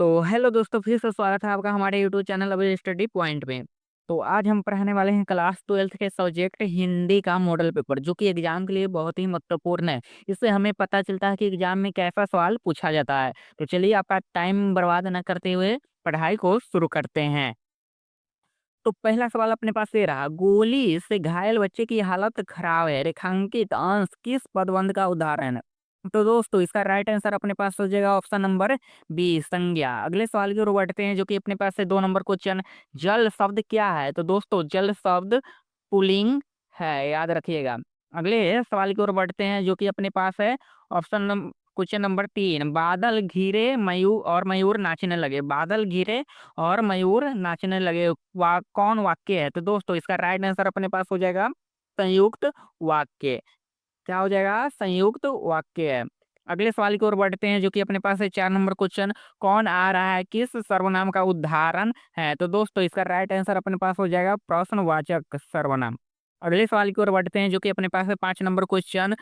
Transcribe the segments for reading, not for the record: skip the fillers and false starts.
तो हेलो दोस्तों, फिर से स्वागत है आपका हमारे यूट्यूब चैनल अभी स्टडी पॉइंट में। तो आज हम पढ़ने वाले हैं क्लास 12th के सब्जेक्ट हिंदी का मॉडल पेपर, जो कि एग्जाम के लिए बहुत ही महत्वपूर्ण है। इससे हमें पता चलता है कि एग्जाम में कैसा सवाल पूछा जाता है। तो चलिए आपका टाइम बर्बाद न करते हुए पढ़ाई को शुरू करते हैं। तो पहला सवाल अपने पास ये रहा, गोली से घायल बच्चे की हालत खराब है, रेखांकित अंश किस पदबंध का उदाहरण है? तो दोस्तों इसका राइट आंसर अपने पास हो जाएगा ऑप्शन नंबर बी, संज्ञा। अगले सवाल की ओर बढ़ते हैं, जो कि अपने पास है 2 नंबर क्वेश्चन। जल शब्द क्या है? तो दोस्तों जल शब्द पुलिंग है, याद रखिएगा। अगले सवाल की ओर बढ़ते हैं, जो कि अपने पास है क्वेश्चन नंबर 3। बादल घिरे मयूर और मयूर नाचने लगे। बादल घिरे और मयूर नाचने लगे, कौन वाक्य है? तो दोस्तों इसका राइट आंसर अपने पास हो जाएगा संयुक्त वाक्य। क्या हो जाएगा? संयुक्त वाक्य है। अगले सवाल की ओर बढ़ते हैं, जो कि अपने पास है 4 नंबर क्वेश्चन। कौन आ रहा है किस सर्वनाम का उदाहरण है? तो दोस्तों इसका राइट आंसर अपने पास हो जाएगा प्रश्नवाचक सर्वनाम। अगले सवाल की ओर बढ़ते हैं, जो कि अपने पास है 5 नंबर क्वेश्चन।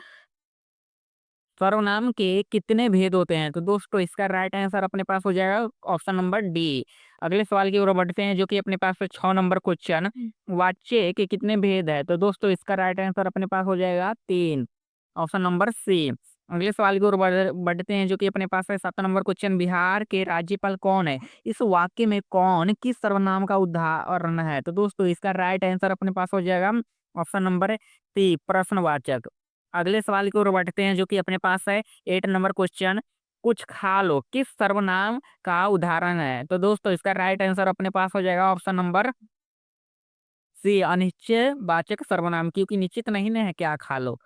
सर्वनाम के कितने भेद होते हैं? तो दोस्तों इसका राइट आंसर अपने पास हो जाएगा ऑप्शन नंबर डी। अगले सवाल की ओर बढ़ते हैं, जो कि अपने पास है 6 नंबर क्वेश्चन। वाच्य के कितने भेद है? तो दोस्तों इसका राइट आंसर अपने पास हो जाएगा 3, ऑप्शन नंबर सी। अगले सवाल की ओर बढ़ते हैं, जो कि अपने पास है 7 नंबर क्वेश्चन। बिहार के राज्यपाल कौन है? इस वाक्य में कौन किस सर्वनाम का उदाहरण है? तो दोस्तों इसका राइट आंसर अपने पास हो जाएगा ऑप्शन नंबर सी, प्रश्नवाचक। अगले सवाल की ओर बढ़ते हैं, जो कि अपने पास है 8 नंबर क्वेश्चन। कुछ खा लो किस सर्वनाम का उदाहरण है? तो दोस्तों इसका राइट आंसर अपने पास हो जाएगा ऑप्शन नंबर सी, अनिश्चयवाचक सर्वनाम, क्योंकि निश्चित नहीं ना है क्या खा लो।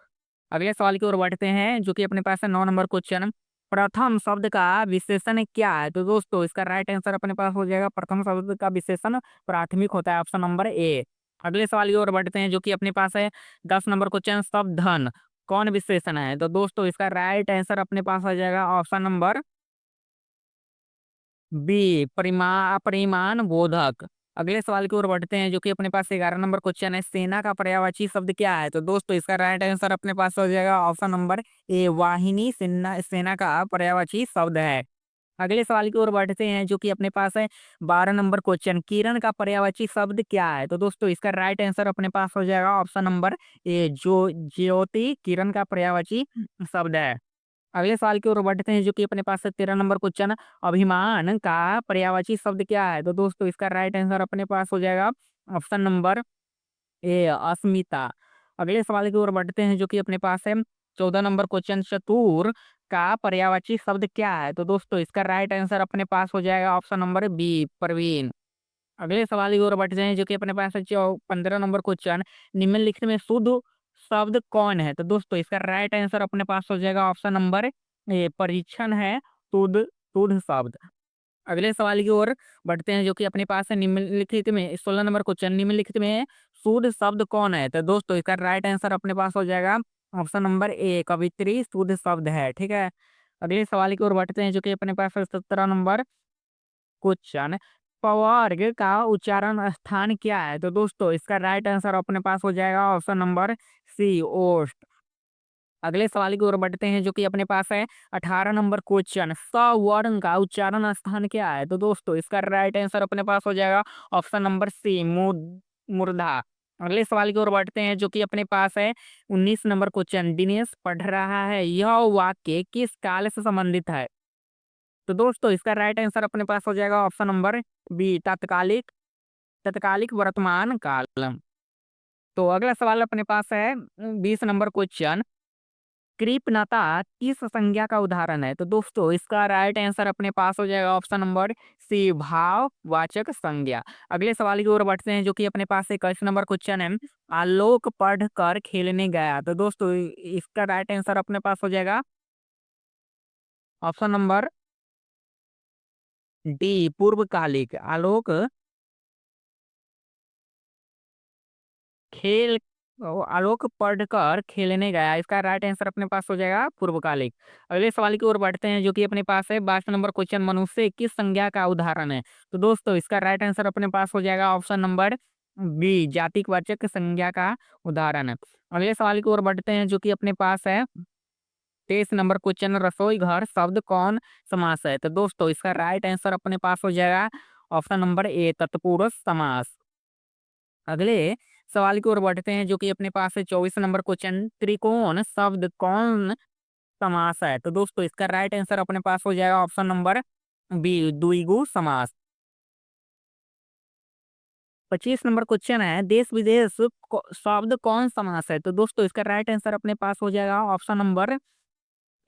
अगले सवाल की ओर बढ़ते हैं, जो कि अपने पास है 9 नंबर क्वेश्चन। प्रथम शब्द का विशेषण क्या है? तो दोस्तों इसका राइट आंसर अपने पास हो जाएगा प्रथम शब्द का विशेषण प्राथमिक होता है, ऑप्शन नंबर ए। अगले सवाल की ओर बढ़ते हैं, जो कि अपने पास है 10 नंबर क्वेश्चन। शब्द धन कौन विशेषण है? तो दोस्तों इसका राइट आंसर अपने पास आ जाएगा ऑप्शन नंबर बी, परिमाण बोधक। अगले सवाल की ओर बढ़ते हैं, जो कि अपने पास 11 नंबर क्वेश्चन है। सेना का पर्यायवाची शब्द क्या है? तो दोस्तों इसका राइट आंसर अपने पास हो जाएगा ऑप्शन नंबर ए, वाहिनी। सेना का पर्यायवाची शब्द है। अगले सवाल की ओर बढ़ते हैं, जो कि अपने पास है 12 नंबर क्वेश्चन। किरण का पर्यायवाची शब्द क्या है? तो दोस्तों इसका राइट आंसर अपने पास हो जाएगा ऑप्शन नंबर ए, जो ज्योति किरण का पर्यायवाची शब्द है। अगले सवाल की ओर बढ़ते हैं, जो कि अपने पास है 13 नंबर क्वेश्चन। अभिमान का पर्यायवाची शब्द क्या है? तो दोस्तों इसका राइट आंसर अपने पास हो जाएगा ऑप्शन नंबर ए, अस्मिता। अगले सवाल की ओर बढ़ते हैं, जो कि अपने पास है 14 नंबर क्वेश्चन। चतुर का पर्यायवाची शब्द क्या है? तो दोस्तों इसका राइट आंसर अपने पास हो जाएगा ऑप्शन नंबर बी, प्रवीण। अगले सवाल की ओर बढ़ते हैं, जो कि अपने पास है 15 नंबर क्वेश्चन। निम्नलिखित में शुद्ध शब्द कौन है? तो दोस्तों इसका राइट आंसर अपने पास हो जाएगा ऑप्शन नंबर ए, परीक्षण है शुद्ध शुद्ध शब्द। अगले सवाल की ओर बढ़ते हैं, जो कि अपने पास है निम्नलिखित में 16 नंबर क्वेश्चन। निम्नलिखित में शुद्ध शब्द कौन है? तो दोस्तों इसका राइट आंसर अपने पास हो जाएगा ऑप्शन नंबर ए, कवित्री शुद्ध शब्द है। ठीक है। अगले सवाल की ओर बढ़ते हैं, जो कि अपने पास है 17 नंबर क्वेश्चन। पवर्ग का उच्चारण स्थान क्या है? तो दोस्तों इसका राइट आंसर अपने पास हो जाएगा ऑप्शन नंबर सी, ओस्ट। अगले सवाल की ओर बढ़ते हैं, जो कि अपने पास है 18 नंबर क्वेश्चन। स्वर्ण का उच्चारण स्थान क्या है? तो दोस्तों इसका राइट आंसर अपने पास हो जाएगा ऑप्शन नंबर सी, मूर्धा। अगले सवाल की ओर बढ़ते हैं, जो कि अपने पास है 19 नंबर क्वेश्चन। दिनेश पढ़ रहा है, यह वाक्य किस काल से संबंधित है? तो दोस्तों इसका राइट आंसर अपने पास हो जाएगा ऑप्शन नंबर बी, तत्कालिक तत्कालिक वर्तमान काल। तो अगला सवाल अपने पास है 20 नंबर क्वेश्चन। कृपणता किस संज्ञा का उदाहरण है? तो दोस्तों इसका राइट आंसर अपने पास हो जाएगा ऑप्शन नंबर सी, भाववाचक संज्ञा। अगले सवाल की ओर बढ़ते हैं, जो कि अपने पास 21 नंबर क्वेश्चन है। आलोक पढ़कर खेलने गया। तो दोस्तों इसका राइट आंसर अपने पास हो जाएगा ऑप्शन नंबर डी, पूर्वकालिक। आलोक खेल आलोक पढ़कर खेलने गया, इसका राइट आंसर अपने पास हो जाएगा पूर्वकालिक। अगले सवाल की ओर बढ़ते हैं, जो कि अपने पास है 22 नंबर क्वेश्चन। मनुष्य किस संज्ञा का उदाहरण है? तो दोस्तों इसका राइट आंसर अपने पास हो जाएगा ऑप्शन नंबर बी, जातिवाचक संज्ञा का उदाहरण है। अगले सवाल की ओर बढ़ते हैं, जो कि अपने पास है 23 नंबर क्वेश्चन, रसोई घर शब्द कौन समास है? तो दोस्तों इसका राइट आंसर अपने पास हो जाएगा ऑप्शन नंबर ए, तत्पुरुष समास। अगले सवाल की ओर बढ़ते हैं जो कि अपने पास है 24 नंबर क्वेश्चन, त्रिकोण शब्द कौन समास है? तो दोस्तों इसका राइट आंसर अपने पास हो जाएगा ऑप्शन नंबर बी, द्विगु समास। 25 नंबर क्वेश्चन है, देश विदेश शब्द कौन समास है? तो दोस्तों इसका राइट आंसर अपने पास हो जाएगा ऑप्शन नंबर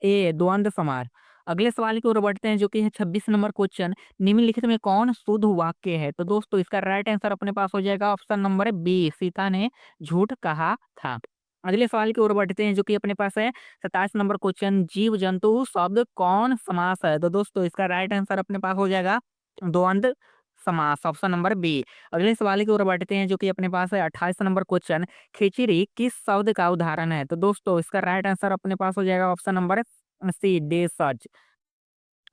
ए, द्वंद्व समास। अगले सवाल की ओर बढ़ते हैं जो कि है 26 नंबर क्वेश्चन, निम्नलिखित में कौन शुद्ध वाक्य है? तो दोस्तों इसका राइट आंसर अपने पास हो जाएगा ऑप्शन नंबर बी, सीता ने झूठ कहा था। अगले सवाल की ओर बढ़ते हैं जो कि अपने पास है 27 नंबर क्वेश्चन, जीव जंतु शब्द कौन समास है? तो दोस्तों इसका राइट आंसर अपने पास हो जाएगा द्वंद्व समास, ऑप्शन नंबर बी। अगले सवाल की ओर बढ़ते हैं जो कि अपने पास है 28 नंबर क्वेश्चन, खिचड़ी किस शब्द का उदाहरण है? तो दोस्तों इसका राइट आंसर अपने पास हो जाएगा ऑप्शन नंबर सी, देशज।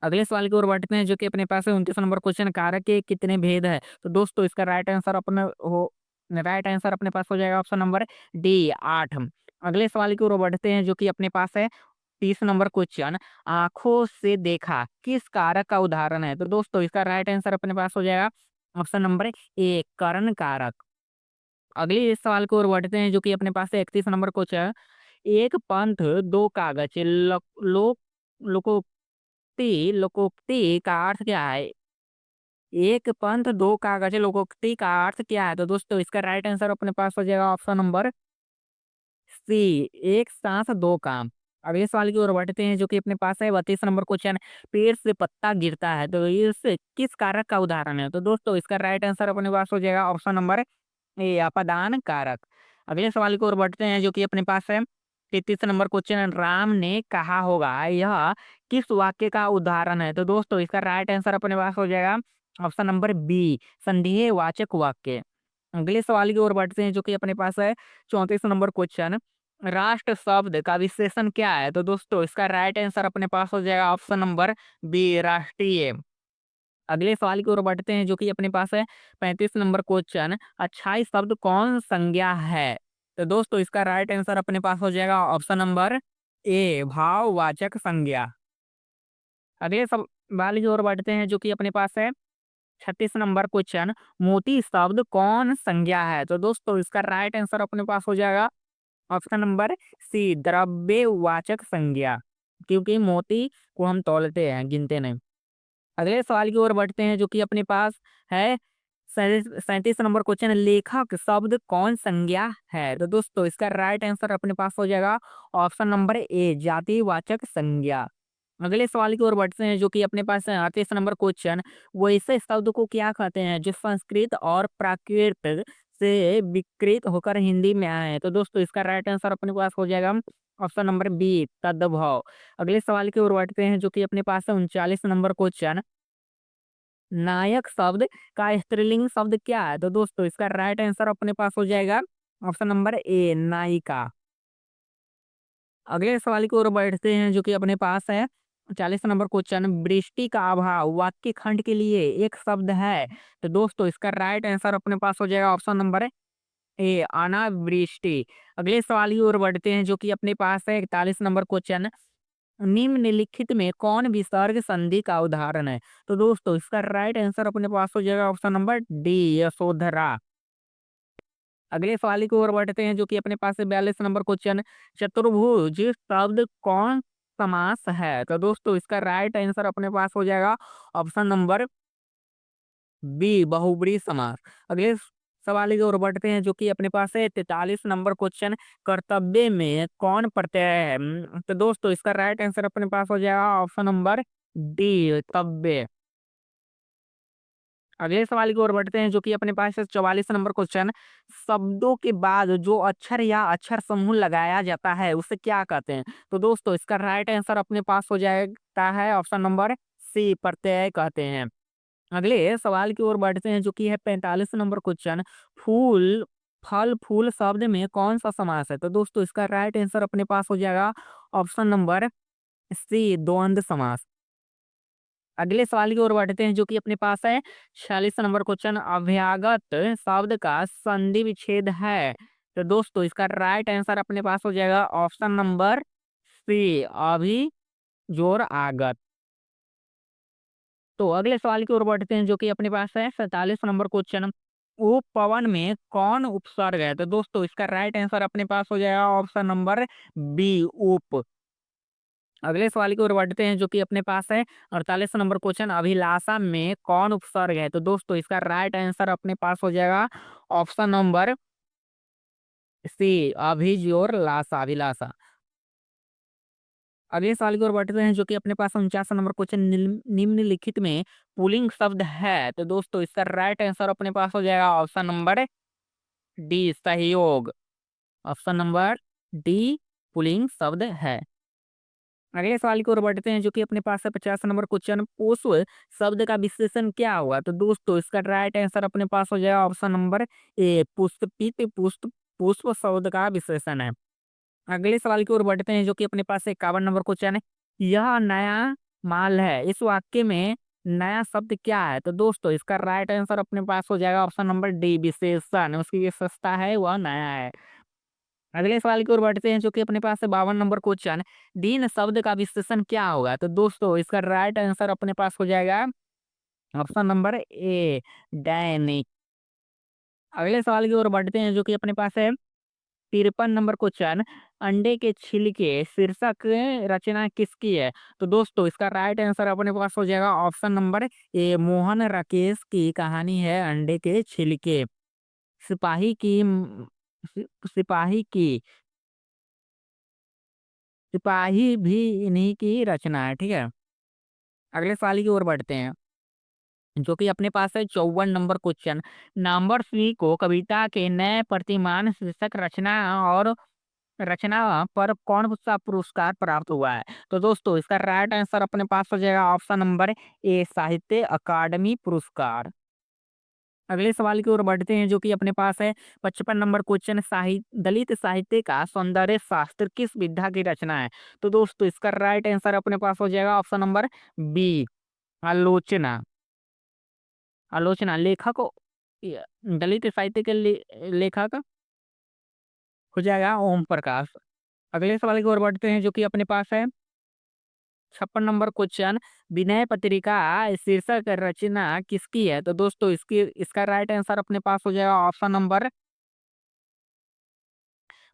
अगले सवाल की ओर बढ़ते हैं जो कि अपने पास है 29 नंबर क्वेश्चन, कारक के कितने भेद है? तो दोस्तों इसका राइट आंसर अपने पास हो जाएगा ऑप्शन नंबर डी, 8। अगले सवाल की ओर बढ़ते हैं जो कि अपने पास है 30 नंबर क्वेश्चन, आंखों से देखा किस कारक का उदाहरण है? तो दोस्तों इसका राइट आंसर अपने पास हो जाएगा ऑप्शन नंबर ए, कर्ण कारक। अगले सवाल की ओर बढ़ते हैं जो कि अपने पास है 31 नंबर क्वेश्चन, एक पंथ दो कागज लोकोक्ति लोकोक्ति का अर्थ क्या है? एक पंथ दो कागज लोकोक्ति का अर्थ क्या है? तो दोस्तों इसका राइट आंसर अपने पास हो जाएगा ऑप्शन नंबर सी, एक साथ दो काम। अगले सवाल की ओर बढ़ते हैं जो कि अपने पास है 32 नंबर क्वेश्चन, पेड़ से पत्ता गिरता है तो इस किस कारक का उदाहरण है? तो दोस्तों इसका राइट आंसर अपने पास हो जाएगा ऑप्शन नंबर ए, अपादान कारक। अगले सवाल की ओर बढ़ते हैं जो कि अपने पास है 33 नंबर क्वेश्चन, राम ने कहा होगा यह किस वाक्य का उदाहरण है? तो दोस्तों इसका राइट आंसर अपने पास हो जाएगा ऑप्शन नंबर बी, संदेह वाचक वाक्य। अगले सवाल की ओर बढ़ते हैं जो कि अपने पास है 34 नंबर क्वेश्चन, राष्ट्र शब्द का विशेषण क्या है? तो दोस्तों इसका राइट आंसर अपने पास हो जाएगा ऑप्शन नंबर बी, राष्ट्रीय। अगले सवाल की ओर बढ़ते हैं जो कि अपने पास है 35 नंबर क्वेश्चन, अच्छाई शब्द कौन संज्ञा है? तो दोस्तों इसका राइट आंसर अपने पास हो जाएगा ऑप्शन नंबर ए, भाववाचक संज्ञा। अगले सवाल की ओर बढ़ते हैं जो कि अपने पास है 36 नंबर क्वेश्चन, मोती शब्द कौन संज्ञा है? तो दोस्तों इसका राइट आंसर अपने पास हो जाएगा ऑप्शन नंबर सी, द्रव्यवाचक संज्ञा, क्योंकि मोती को हम तौलते हैं, गिनते नहीं। अगले सवाल की ओर बढ़ते हैं जो कि अपने पास है 37 नंबर क्वेश्चन, लेखक शब्द कौन संज्ञा है? तो दोस्तों इसका राइट आंसर अपने पास हो जाएगा ऑप्शन नंबर ए, जातिवाचक संज्ञा। अगले सवाल की ओर बढ़ते हैं जो कि अपने पास है 38 नंबर क्वेश्चन, वैसे शब्द को क्या कहते हैं जो संस्कृत और प्राकृत से विकृत होकर हिंदी में आए हैं? तो दोस्तों इसका राइट आंसर अपने पास हो जाएगा ऑप्शन नंबर बी, तद्भव। अगले सवाल की ओर बढ़ते हैं जो कि अपने पास है 39 नंबर क्वेश्चन, नायक शब्द का स्त्रीलिंग शब्द क्या है? तो दोस्तों इसका राइट आंसर अपने पास हो जाएगा ऑप्शन नंबर ए, नायिका। अगले सवाल की ओर बढ़ते हैं जो कि अपने पास है 40 नंबर क्वेश्चन, वृष्टि का अभाव वाक्य खंड के लिए एक शब्द है? तो दोस्तों इसका राइट आंसर अपने पास हो जाएगा ऑप्शन नंबर ए, अनावृष्टि। अगले सवाल की ओर बढ़ते हैं जो कि अपने पास है 41 नंबर क्वेश्चन, निम्नलिखित में कौन विसर्ग संधि का उदाहरण है? तो दोस्तों इसका राइट आंसर अपने पास हो जाएगा ऑप्शन नंबर डी, यशोधरा। अगले सवाल की ओर बढ़ते हैं जो कि अपने पास है 42 नंबर क्वेश्चन, चतुर्भुज शब्द कौन समास है? तो दोस्तों इसका राइट आंसर अपने पास हो जाएगा ऑप्शन नंबर बी, बहुब्रीहि समास। अगले सवाल की ओर बढ़ते हैं जो कि अपने पास है 43 नंबर क्वेश्चन, कर्तव्य में कौन प्रत्यय है? तो दोस्तों इसका राइट आंसर अपने पास हो जाएगा ऑप्शन नंबर डी, तव्य। अगले सवाल की ओर बढ़ते हैं जो कि अपने पास है 44 नंबर क्वेश्चन, शब्दों के बाद जो अक्षर या अक्षर समूह लगाया जाता है उसे क्या कहते हैं? तो दोस्तों इसका राइट आंसर अपने पास हो जाता है ऑप्शन नंबर सी, प्रत्यय कहते हैं। अगले सवाल की ओर बढ़ते हैं जो कि है 45 नंबर क्वेश्चन, फूल फल फूल शब्द में कौन सा समास है? तो दोस्तों इसका राइट आंसर अपने पास हो जाएगा ऑप्शन नंबर सी, द्वंद्व समास। अगले सवाल की ओर बढ़ते हैं जो कि अपने पास है 46 नंबर क्वेश्चन, अभ्यागत शब्द का संधि विच्छेद है? तो दोस्तों इसका राइट आंसर अपने पास हो जाएगा ऑप्शन नंबर सी अभी जोर आगत। तो अगले सवाल की ओर बढ़ते हैं जो कि अपने पास है 47 नंबर क्वेश्चन। उपवन में कौन उपसर्ग है? तो दोस्तों इसका राइट आंसर अपने पास हो जाएगा ऑप्शन नंबर बी उप। अगले सवाल की ओर बढ़ते हैं जो कि अपने पास है 48 नंबर क्वेश्चन। अभिलाषा में कौन उपसर्ग है? तो दोस्तों इसका राइट आंसर अपने पास हो जाएगा ऑप्शन नंबर सी अभिजोर लासा अभिलाषा। अगले सवाल की ओर बढ़ते हैं जो कि अपने पास 49 नंबर क्वेश्चन। निम्नलिखित में पुल्लिंग शब्द है? तो दोस्तों इसका राइट आंसर अपने पास हो जाएगा ऑप्शन नंबर डी सहयोग। ऑप्शन नंबर डी पुल्लिंग शब्द है। अगले सवाल की ओर बढ़ते हैं जो कि अपने पास है 50 नंबर क्वेश्चन। पुष्प शब्द का विशेषण क्या हुआ? तो दोस्तों इसका राइट आंसर अपने पास हो जाएगा ऑप्शन नंबर ए पुष्पित पुष्प पुष्प शब्द का विशेषण है। अगले सवाल की ओर बढ़ते हैं जो कि अपने पास 51 नंबर क्वेश्चन है। यह नया माल है, इस वाक्य में नया शब्द क्या है? तो दोस्तों इसका राइट आंसर अपने पास हो जाएगा ऑप्शन नंबर डी विशेषण। उसकी विशेषता है वह नया है। अगले सवाल की ओर बढ़ते हैं जो कि अपने पास है 52 नंबर क्वेश्चन। दिन शब्द का विशेषण क्या होगा? तो दोस्तों इसका राइट आंसर अपने पास हो जाएगा ऑप्शन नंबर ए दैनिक। अगले सवाल की ओर बढ़ते हैं जो कि अपने पास है 53 नंबर क्वेश्चन। अंडे के छिलके शीर्षक रचना किसकी है? तो दोस्तों इसका राइट आंसर अपने पास हो जाएगा option number A Mohan Rakesh की कहानी है अंडे के छिलके। सिपाही की सिपाही की सिपाही भी इन्हीं की रचना है, ठीक है। अगले सवाल की ओर बढ़ते हैं जो कि अपने पास है 54 नंबर क्वेश्चन। नंबर सी को कविता के नए प्रतिमान शीर्षक रचना और रचना पर कौन सा पुरस्कार प्राप्त हुआ है? तो दोस्तों इसका राइट आंसर अपने पास हो जाएगा ऑप्शन नंबर ए साहित्य अकादमी पुरस्कार। अगले सवाल की ओर बढ़ते हैं जो कि अपने पास है 55 नंबर क्वेश्चन। साहित्य दलित साहित्य का सौंदर्य शास्त्र किस विधा की रचना है? तो दोस्तों इसका राइट आंसर अपने पास हो जाएगा ऑप्शन नंबर बी आलोचना। आलोचना लेखक दलित साहित्य के लेखक हो जाएगा ओम प्रकाश। अगले सवाल की ओर बढ़ते हैं जो कि अपने पास है 56 नंबर क्वेश्चन। विनय पत्रिका शीर्षक रचना किसकी है? तो दोस्तों इसकी इसका राइट आंसर अपने पास हो जाएगा option number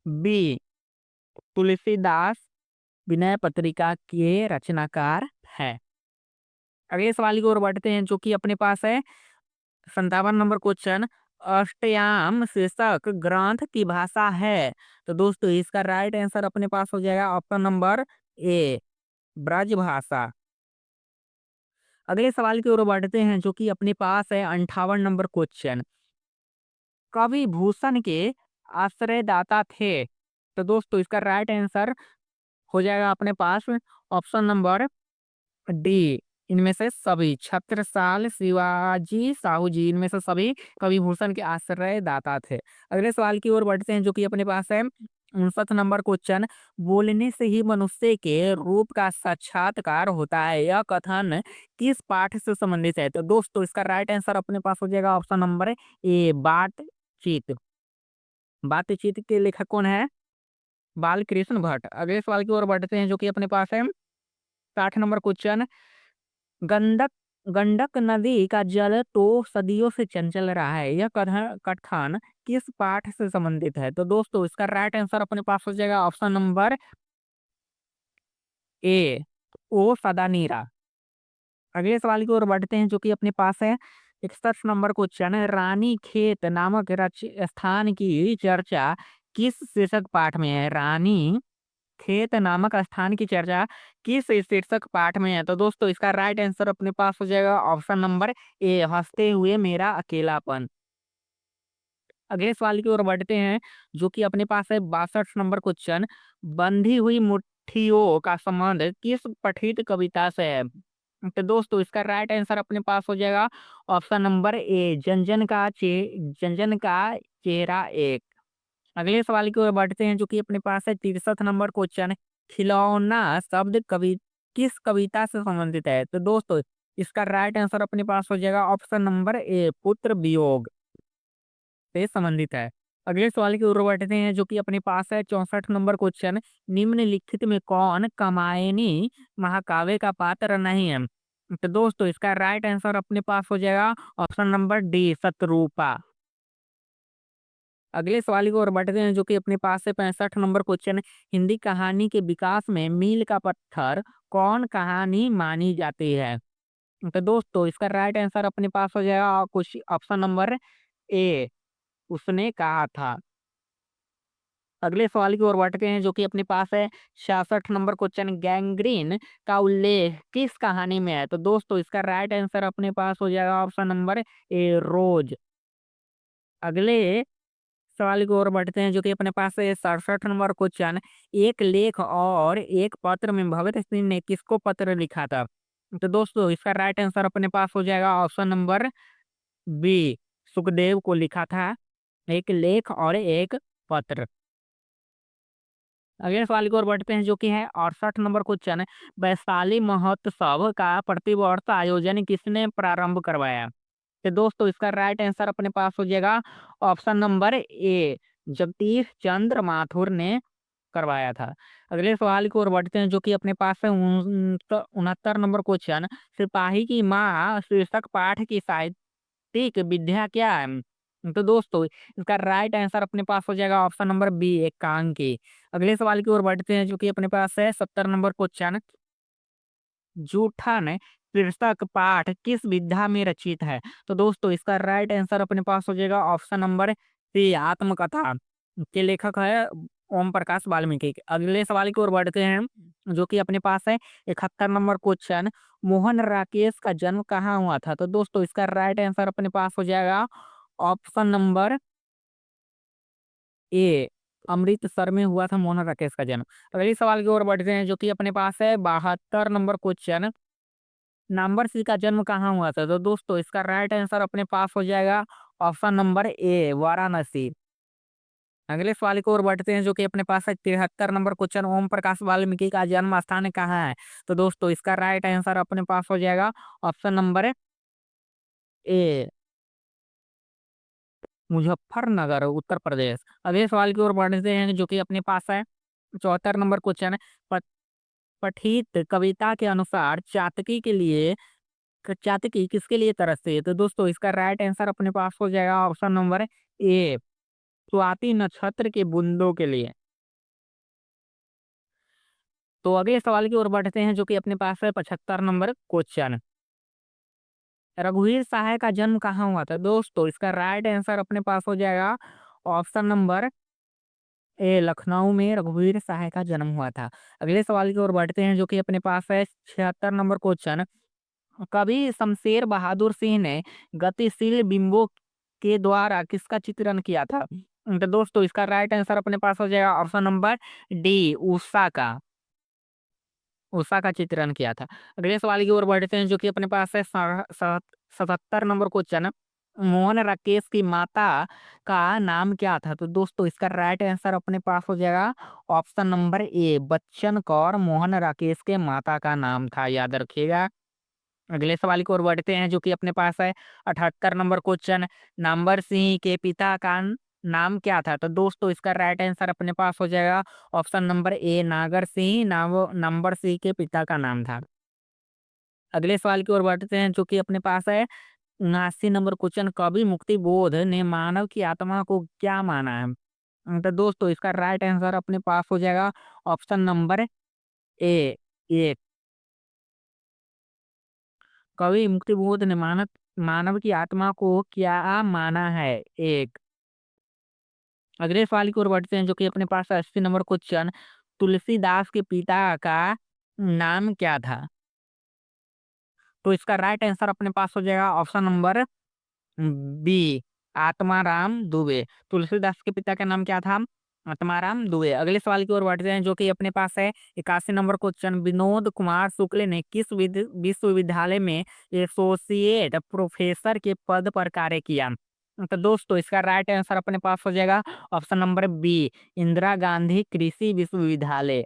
B Tulsidas Vinay Patrika के रचनाकार है। अगले सवाल की ओर बढ़ते हैं जो कि अपने पास है 57 नंबर क्वेश्चन। अष्टयाम शीर्षक ग्रंथ की भाषा है? तो दोस्तों इसका राइट आंसर अपने पास हो जाएगा ऑप्शन नंबर ए ब्रज भाषा। अगले सवाल की ओर बढ़ते हैं जो कि अपने पास है 58 नंबर क्वेश्चन। कवि भूषण के आश्रयदाता थे? तो दोस्तों इसका राइट आंसर हो जाएगा अपने पास ऑप्शन नंबर डी इनमें से सभी छत्रसाल शिवाजी साहू जी इनमें से सभी कवि भूषण के आश्रयदाता थे। अगले सवाल की ओर बढ़ते हैं जो कि अपने पास है 59 नंबर क्वेश्चन। बोलने से ही मनुष्य के रूप का साक्षात्कार होता है, यह कथन किस पाठ से संबंधित है? तो दोस्तों इसका राइट आंसर अपने पास हो जाएगा ऑप्शन नंबर ए बातचीत। बातचीत के लेखक कौन है? बालकृष्ण भट्ट। अगले सवाल की ओर बढ़ते हैं जो कि अपने पास है 60 नंबर क्वेश्चन। गंडक गंडक नदी का जल तो सदियों से चंचल रहा है, यह कथन कथन किस पाठ से संबंधित है? तो दोस्तों इसका राइट आंसर अपने पास हो जाएगा ऑप्शन नंबर ए ओ सदा नीरा। अगले सवाल की ओर बढ़ते हैं जो कि अपने पास है 61 नंबर क्वेश्चन। रानी खेत नामक स्थान की चर्चा किस शीर्षक पाठ में है? रानी खेत नामक स्थान की चर्चा किस शीर्षक पाठ में है? तो दोस्तों इसका राइट आंसर अपने पास हो जाएगा ऑप्शन नंबर ए हंसते हुए मेरा अकेलापन। अगले सवाल की ओर बढ़ते हैं जो कि अपने पास है 62 नंबर क्वेश्चन। बंधी हुई मुट्ठियों का संबंध किस पठित कविता से है? तो दोस्तों इसका राइट आंसर अपने पास हो जाएगा ऑप्शन नंबर ए जनजन का चेहरा एक। अगले सवाल की ओर बढ़ते हैं जो कि अपने पास है 63 नंबर क्वेश्चन। खिलौना शब्द कवि किस कविता से संबंधित है? तो दोस्तों इसका राइट आंसर अपने पास हो जाएगा ऑप्शन नंबर ए पुत्र वियोग से संबंधित है। अगले सवाल की ओर बढ़ते हैं जो कि अपने पास है 64 नंबर क्वेश्चन। निम्नलिखित में कौन कामायनी महाकाव्य का पात्र नहीं है? तो दोस्तों इसका राइट आंसर अपने पास हो जाएगा ऑप्शन नंबर डी शतरूपा। अगले सवाल की ओर बढ़ते हैं जो कि अपने पास है 65 नंबर क्वेश्चन। हिंदी कहानी के विकास में मील का पत्थर कौन कहानी मानी जाती है? तो दोस्तों इसका राइट आंसर अपने पास हो जाएगा कुछ ऑप्शन नंबर ए उसने कहा था। अगले सवाल की ओर बढ़ते हैं जो कि अपने पास है 66 नंबर क्वेश्चन। गैंग्रीन का उल्लेख किस कहानी में है? तो दोस्तों इसका राइट आंसर अपने पास हो जाएगा ऑप्शन नंबर ए रोज। अगले सवाल की ओर बढ़ते हैं जो कि अपने पास है 67 नंबर क्वेश्चन। एक लेख और एक पत्र में भगत सिंह ने किसको पत्र लिखा था? तो दोस्तों इसका राइट आंसर अपने पास हो जाएगा ऑप्शन नंबर बी सुखदेव को लिखा था एक लेख और एक पत्र। अगले सवाल की ओर बढ़ते हैं जो कि है 68 नंबर क्वेश्चन। वैशाली महोत्सव का प्रतिवर्ष आयोजन किसने प्रारंभ करवाया? तो दोस्तों इसका राइट आंसर अपने पास हो जाएगा ऑप्शन नंबर ए जगदीश चंद्र माथुर ने करवाया था। अगले सवाल की ओर बढ़ते हैं जो कि अपने पास है 69 नंबर क्वेश्चन। सिपाही की माँ शीर्षक पाठ की साहित्यिक विद्या क्या है? तो दोस्तों इसका राइट आंसर अपने पास हो जाएगा ऑप्शन नंबर बी एकांकी। अगले सवाल की ओर बढ़ते हैं जो कि अपने पास है 70 नंबर क्वेश्चन। जूठन शीर्षक पाठ किस विधा में रचित है? तो दोस्तों इसका राइट आंसर अपने पास हो जाएगा ऑप्शन नंबर सी आत्मकथा के लेखक है ओम प्रकाश वाल्मीकि। अगले सवाल की ओर बढ़ते हैं जो कि अपने पास है 71 नंबर क्वेश्चन। मोहन राकेश का जन्म कहाँ हुआ था? तो दोस्तों इसका राइट आंसर अपने पास हो जाएगा ऑप्शन नंबर ए अमृतसर में हुआ था मोहन राकेश का जन्म। अगले सवाल की ओर बढ़ते हैं जो कि अपने पास है 72 नंबर क्वेश्चन। नंबर सी का जन्म कहाँ हुआ था? तो दोस्तों इसका राइट आंसर अपने पास हो जाएगा ऑप्शन नंबर ए वाराणसी। अगले सवाल की ओर बढ़ते हैं जो कि अपने पास है 73 नंबर क्वेश्चन। ओम प्रकाश वाल्मीकि का जन्म स्थान कहाँ है? तो दोस्तों इसका राइट आंसर अपने पास हो जाएगा option number A Muzaffarnagar Uttar Pradesh. अगले सवाल की ओर बढ़ते हैं जो कि अपने पास है 74 नंबर क्वेश्चन। प- पठित कविता के अनुसार चातकी के लिए चातकी किसके लिए तरसती है? तो दोस्तों इसका राइट आंसर अपने पास हो जाएगा ऑप्शन नंबर ए स्वाति नक्षत्र के बूंदों के लिए। तो अगले सवाल की ओर बढ़ते हैं जो कि अपने पास है 75 नंबर क्वेश्चन। रघुवीर सहाय का जन्म कहाँ हुआ था? दोस्तों इसका राइट आंसर अपने पास हो जाएगा ऑप्शन नंबर ए लखनऊ में रघुवीर सहाय का जन्म हुआ था। अगले सवाल की ओर बढ़ते हैं जो कि अपने पास है 76 नंबर क्वेश्चन। कवि शमशेर बहादुर सिंह ने गतिशील बिंबों के द्वारा किसका चित्रण किया था? तो दोस्तों इसका राइट आंसर अपने पास हो जाएगा ऑप्शन नंबर डी उषा का। उषा का चित्रण किया था। अगले सवाल की ओर बढ़ते हैं जो कि अपने पास है 77 नंबर क्वेश्चन। मोहन राकेश की माता का नाम क्या था? तो दोस्तों इसका राइट आंसर अपने पास हो जाएगा option number A Bachchan Kaur Mohan Rakesh के माता का नाम था, याद रखिएगा। अगले सवाल की ओर बढ़ते हैं जो कि अपने पास है 78 नंबर क्वेश्चन। नामवर सिंह के पिता का नाम क्या था? तो दोस्तों इसका राइट आंसर अपने पास हो जाएगा ऑप्शन नंबर ए नागर सिंह नंबर सिंह के पिता का नाम था। अगले सवाल की ओर बढ़ते हैं जो कि अपने पास है 79 नंबर क्वेश्चन। कवि मुक्ति बोध ने मानव की आत्मा को क्या माना है? तो दोस्तों इसका राइट आंसर अपने पास हो जाएगा ऑप्शन नंबर ए एक। कवि मुक्तिबोध ने मानव की आत्मा को क्या माना है? एक। अगले सवाल की ओर बढ़ते हैं जो कि अपने पास 80 नंबर क्वेश्चन। तुलसीदास के पिता का नाम क्या था? तो इसका राइट आंसर अपने पास हो जाएगा option number B Atmaram Dubey. Tulsidas के पिता का नाम क्या था? आत्माराम दुबे। अगले सवाल की ओर बढ़ते हैं जो कि अपने पास है 81 नंबर क्वेश्चन। विनोद कुमार शुक्ल ने किस विश्वविद्यालय में एसोसिएट प्रोफेसर के पद पर कार्य किया? तो दोस्तों इसका राइट आंसर अपने पास हो जाएगा option number B Indira Gandhi Krishi Vishwavidyalaya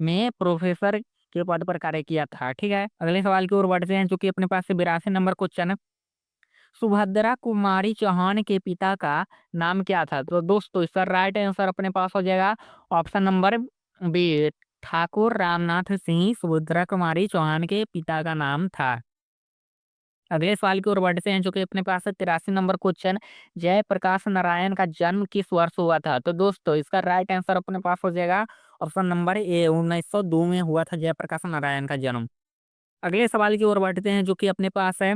में प्रोफेसर के पद पर कार्य किया था। ठीक है, अगले सवाल की ओर बढ़ते हैं जो कि अपने पास से 82 नंबर क्वेश्चन। सुभद्रा कुमारी चौहान के पिता का नाम क्या था? तो दोस्तों इसका राइट आंसर अपने पास हो जाएगा option number B, Thakur Ramnath Singh Subhadra Kumari Chauhan के पिता का नाम था। अगले सवाल की ओर बढ़ते हैं जो कि अपने पास है 83 नंबर क्वेश्चन। जयप्रकाश नारायण का जन्म किस वर्ष हुआ था? तो दोस्तों इसका राइट आंसर अपने पास हो जाएगा ऑप्शन नंबर ए, 1902 में हुआ था जयप्रकाश नारायण का जन्म। अगले सवाल की ओर बढ़ते हैं जो कि अपने पास है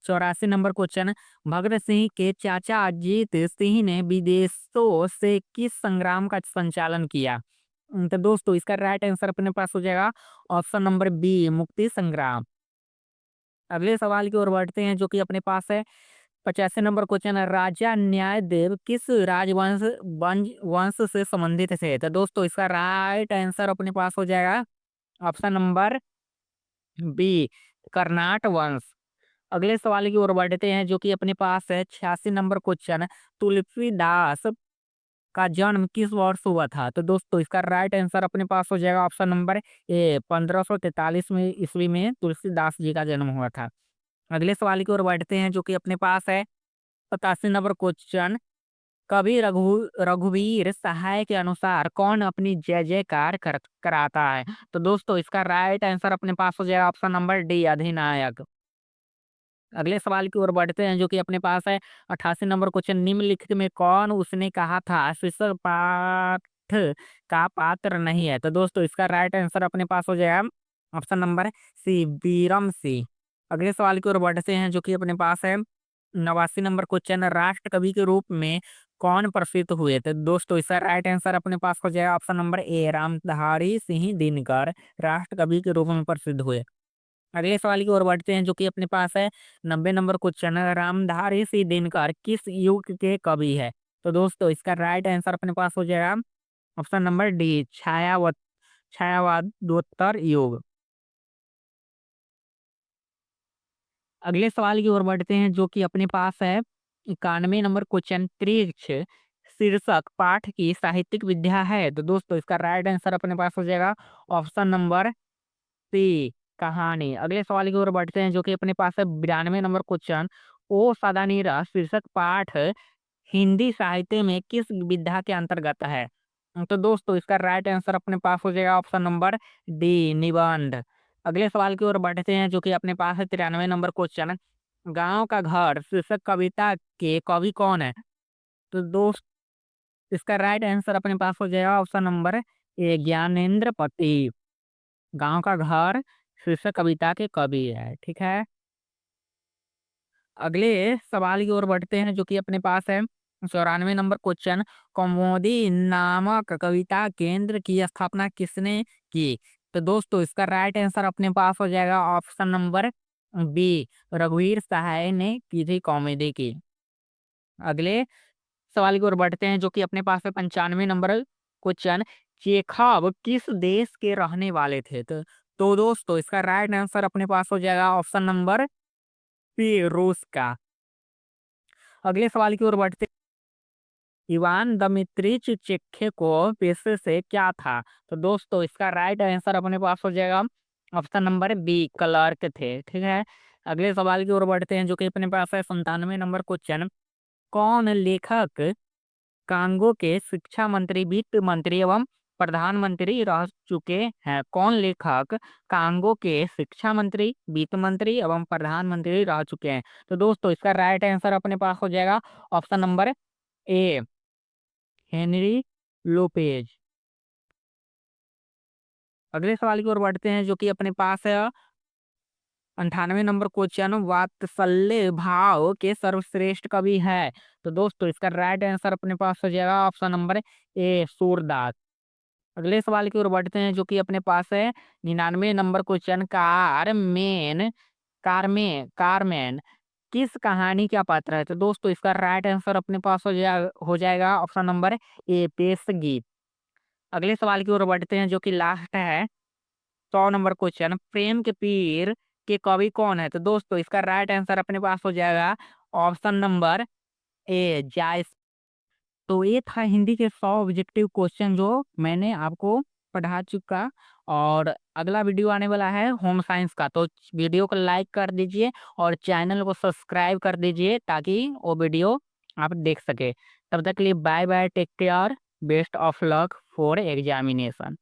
84 नंबर क्वेश्चन। भगत सिंह के चाचा अजीत सिंह ने विदेशों से किस संग्राम का संचालन किया? तो दोस्तों इसका राइट आंसर अपने पास हो जाएगा ऑप्शन नंबर बी, मुक्ति संग्राम। अगले सवाल की ओर बढ़ते हैं जो कि अपने पास है 85 नंबर क्वेश्चन है। राजा न्यायदेव किस राजवंश वंश से संबंधित थे? तो दोस्तों इसका राइट आंसर अपने पास हो जाएगा ऑप्शन नंबर बी, कर्नाट वंश। अगले सवाल की ओर बढ़ते हैं जो कि अपने पास है 86 नंबर क्वेश्चन। तुलसीदास का जन्म किस वर्ष हुआ था? तो दोस्तों इसका राइट आंसर अपने पास हो जाएगा ऑप्शन नंबर ए, 1543 में ईस्वी में तुलसीदास जी का जन्म हुआ था। अगले सवाल की ओर बढ़ते हैं जो कि अपने पास है 87 नंबर क्वेश्चन। कवि रघुवीर सहाय के अनुसार कौन अपनी जय जयकार कराता है? तो दोस्तों इसका राइट आंसर अपने पास हो जाएगा ऑप्शन नंबर डी, अधिनायक। अगले सवाल की ओर बढ़ते हैं जो कि अपने पास है 88 नंबर क्वेश्चन। निम्नलिखित में कौन उसने कहा था शीर्षक पाठ का पात्र नहीं है? तो दोस्तों इसका राइट आंसर अपने पास हो जाएगा option number C, Veeram Singh. अगले सवाल की ओर बढ़ते हैं जो कि अपने पास है 89 नंबर क्वेश्चन। राष्ट्र कवि के रूप में कौन प्रसिद्ध हुए? तो दोस्तों इसका राइट आंसर अपने पास हो जाएगा option number A, Ramdhari Singh Dinkar राष्ट्र कवि के रूप में प्रसिद्ध हुए। अगले सवाल की ओर बढ़ते हैं जो कि अपने पास है 90 नंबर क्वेश्चन है। रामधारी सिंह दिनकर किस युग के कवि है? तो दोस्तों इसका राइट आंसर अपने पास हो जाएगा ऑप्शन नंबर डी, छायावादोत्तर युग। अगले सवाल की ओर बढ़ते हैं जो कि अपने पास है 91 नंबर क्वेश्चन। त्रिक्ष शीर्षक पाठ की साहित्यिक विद्या है? तो दोस्तों इसका राइट आंसर अपने पास हो जाएगा ऑप्शन नंबर सी, कहानी। अगले सवाल की ओर बढ़ते हैं जो कि अपने पास है 92 नंबर क्वेश्चन। ओ सदा नीरा शीर्षक पाठ हिंदी साहित्य में किस विधा के अंतर्गत है? तो दोस्तों इसका राइट आंसर अपने पास हो जाएगा ऑप्शन नंबर डी, निबंध। अगले सवाल की ओर बढ़ते हैं जो कि अपने पास है 93 नंबर क्वेश्चन। गांव का घर शीर्षक कविता के कवि कौन है? तो दोस्त इसका राइट आंसर अपने पास हो जाएगा ऑप्शन नंबर ए, ज्ञानेंद्र पति। गांव का घर शीर्षक कविता के कवि है, ठीक है। अगले सवाल की ओर बढ़ते हैं जो कि अपने पास है 94 नंबर क्वेश्चन। कौमुदी नामक कविता केंद्र की स्थापना किसने की? तो दोस्तों इसका राइट आंसर अपने पास हो जाएगा ऑप्शन नंबर बी, रघुवीर सहाय ने की थी कौमुदी की। अगले सवाल की ओर बढ़ते हैं जो कि अपने पास है 95 नंबर क्वेश्चन। चेखव किस देश के रहने वाले थे? तो दोस्तों इसका राइट आंसर अपने पास हो जाएगा ऑप्शन नंबर सी, रूस का। अगले सवाल की ओर बढ़ते इवान दमित्रिच चेख्य पेशे से क्या था? तो दोस्तों इसका राइट आंसर अपने पास हो जाएगा ऑप्शन नंबर बी, क्लर्क थे, ठीक है। अगले सवाल की ओर बढ़ते हैं जो कि अपने पास है 97 नंबर क्वेश्चन। कौन लेखक कांगो के शिक्षा मंत्री, वित्त मंत्री एवं प्रधानमंत्री रह चुके हैं? कौन लेखक कांगो के शिक्षा मंत्री, वित्त मंत्री एवं प्रधानमंत्री रह चुके हैं? तो दोस्तों इसका राइट आंसर अपने पास हो जाएगा option number A, Henry Lopez. अगले सवाल की ओर बढ़ते हैं जो कि अपने पास है 98 नंबर क्वेश्चन। वात्सल्य भाव के सर्वश्रेष्ठ कवि है? तो दोस्तों इसका राइट आंसर अपने पास हो जाएगा ऑप्शन नंबर ए, सूरदास। अगले सवाल की ओर बढ़ते हैं जो कि अपने पास है 99 नंबर क्वेश्चन। कारमेन किस कहानी का पात्र है? तो दोस्तों इसका राइट आंसर अपने पास हो जाएगा ऑप्शन नंबर ए, पेशगी। अगले सवाल की ओर बढ़ते हैं जो कि लास्ट है 100 नंबर क्वेश्चन। प्रेम के पीर के कवि कौन है? तो दोस्तों इसका राइट आंसर अपने पास हो जाएगा ऑप्शन नंबर ए, जायस। तो ये था हिंदी के 100 ऑब्जेक्टिव क्वेश्चन जो मैंने आपको पढ़ा चुका। और अगला वीडियो आने वाला है होम साइंस का, तो वीडियो को लाइक कर दीजिए और चैनल को सब्सक्राइब कर दीजिए ताकि वो वीडियो आप देख सके। तब तक के लिए bye bye, take care, best of luck for examination.